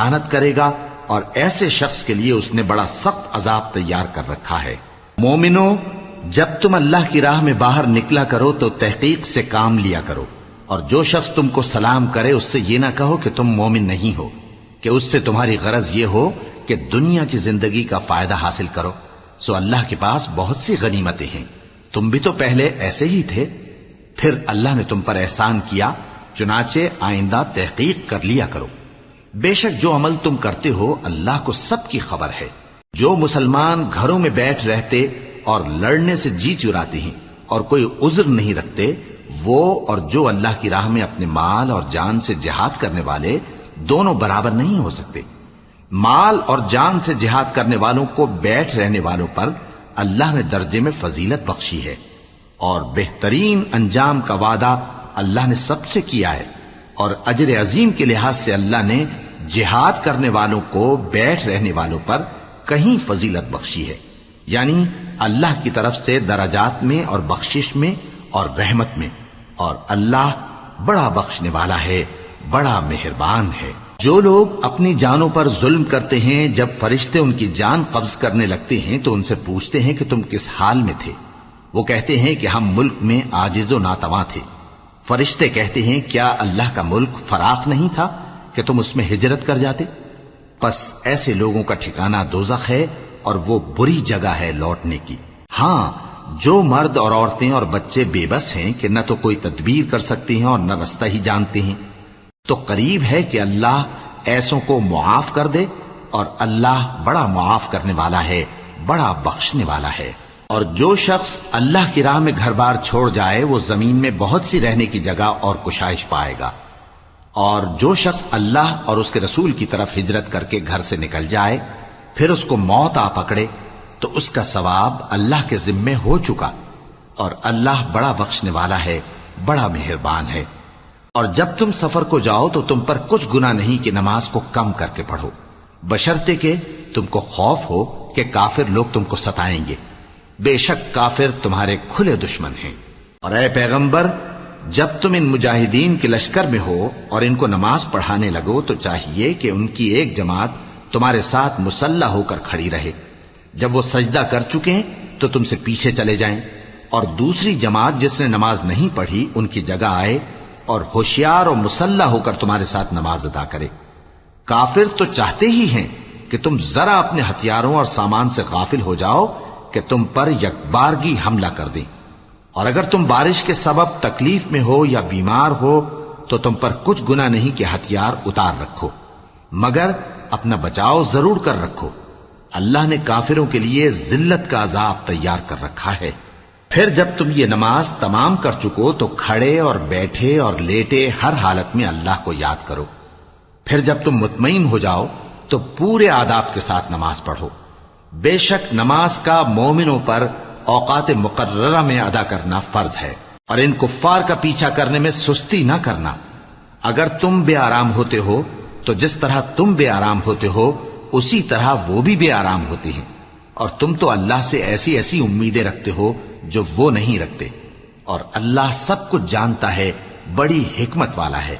لعنت کرے گا، اور ایسے شخص کے لیے اس نے بڑا سخت عذاب تیار کر رکھا ہے۔ مومنو، جب تم اللہ کی راہ میں باہر نکلا کرو تو تحقیق سے کام لیا کرو، اور جو شخص تم کو سلام کرے اس سے یہ نہ کہو کہ تم مومن نہیں ہو، کہ اس سے تمہاری غرض یہ ہو کہ دنیا کی زندگی کا فائدہ حاصل کرو۔ سو اللہ کے پاس بہت سی غنیمتیں ہیں، تم بھی تو پہلے ایسے ہی تھے، پھر اللہ نے تم پر احسان کیا، چنانچہ آئندہ تحقیق کر لیا کرو۔ بے شک جو عمل تم کرتے ہو اللہ کو سب کی خبر ہے۔ جو مسلمان گھروں میں بیٹھ رہتے اور لڑنے سے جی چراتے ہیں اور کوئی عذر نہیں رکھتے، وہ اور جو اللہ کی راہ میں اپنے مال اور جان سے جہاد کرنے والے دونوں برابر نہیں ہو سکتے۔ مال اور جان سے جہاد کرنے والوں کو بیٹھ رہنے والوں پر اللہ نے درجے میں فضیلت بخشی ہے، اور بہترین انجام کا وعدہ اللہ نے سب سے کیا ہے، اور اجر عظیم کے لحاظ سے اللہ نے جہاد کرنے والوں کو بیٹھ رہنے والوں پر کہیں فضیلت بخشی ہے، یعنی اللہ کی طرف سے درجات میں اور بخشش میں اور رحمت میں، اور اللہ بڑا بخشنے والا ہے، بڑا مہربان ہے۔ جو لوگ اپنی جانوں پر ظلم کرتے ہیں، جب فرشتے ان کی جان قبض کرنے لگتے ہیں تو ان سے پوچھتے ہیں کہ تم کس حال میں تھے؟ وہ کہتے ہیں کہ ہم ملک میں عاجز و ناتواں تھے۔ فرشتے کہتے ہیں کیا اللہ کا ملک فراخ نہیں تھا کہ تم اس میں ہجرت کر جاتے؟ پس ایسے لوگوں کا ٹھکانہ دوزخ ہے، اور وہ بری جگہ ہے لوٹنے کی۔ ہاں، جو مرد اور عورتیں اور بچے بے بس ہیں کہ نہ تو کوئی تدبیر کر سکتے ہیں اور نہ رستہ ہی جانتے ہیں، تو قریب ہے کہ اللہ ایسوں کو معاف کر دے، اور اللہ بڑا معاف کرنے والا ہے، بڑا بخشنے والا ہے۔ اور جو شخص اللہ کی راہ میں گھر بار چھوڑ جائے وہ زمین میں بہت سی رہنے کی جگہ اور کشائش پائے گا، اور جو شخص اللہ اور اس کے رسول کی طرف ہجرت کر کے گھر سے نکل جائے پھر اس کو موت آ پکڑے تو اس کا ثواب اللہ کے ذمے ہو چکا، اور اللہ بڑا بخشنے والا ہے، بڑا مہربان ہے۔ اور جب تم سفر کو جاؤ تو تم پر کچھ گناہ نہیں کہ نماز کو کم کر کے پڑھو، بشرطے کہ تم کو خوف ہو کہ کافر لوگ تم کو ستائیں گے، بے شک کافر تمہارے کھلے دشمن ہیں۔ اور اے پیغمبر، جب تم ان مجاہدین کے لشکر میں ہو اور ان کو نماز پڑھانے لگو تو چاہیے کہ ان کی ایک جماعت تمہارے ساتھ مسلح ہو کر کھڑی رہے، جب وہ سجدہ کر چکے ہیں تو تم سے پیچھے چلے جائیں، اور دوسری جماعت جس نے نماز نہیں پڑھی ان کی جگہ آئے اور ہوشیار اور مسلح ہو کر تمہارے ساتھ نماز ادا کرے۔ کافر تو چاہتے ہی ہیں کہ تم ذرا اپنے ہتھیاروں اور سامان سے غافل ہو جاؤ کہ تم پر یکبارگی حملہ کر دیں، اور اگر تم بارش کے سبب تکلیف میں ہو یا بیمار ہو تو تم پر کچھ گناہ نہیں کہ ہتھیار اتار رکھو، مگر اپنا بچاؤ ضرور کر رکھو۔ اللہ نے کافروں کے لیے ذلت کا عذاب تیار کر رکھا ہے۔ پھر جب تم یہ نماز تمام کر چکو تو کھڑے اور بیٹھے اور لیٹے ہر حالت میں اللہ کو یاد کرو۔ پھر جب تم مطمئن ہو جاؤ تو پورے آداب کے ساتھ نماز پڑھو۔ بے شک نماز کا مومنوں پر اوقات مقررہ میں ادا کرنا فرض ہے، اور ان کفار کا پیچھا کرنے میں سستی نہ کرنا۔ اگر تم بے آرام ہوتے ہو تو جس طرح تم بے آرام ہوتے ہو اسی طرح وہ بھی بے آرام ہوتے ہیں، اور تم تو اللہ سے ایسی ایسی امیدیں رکھتے ہو جو وہ نہیں رکھتے، اور اللہ سب کچھ جانتا ہے، بڑی حکمت والا ہے۔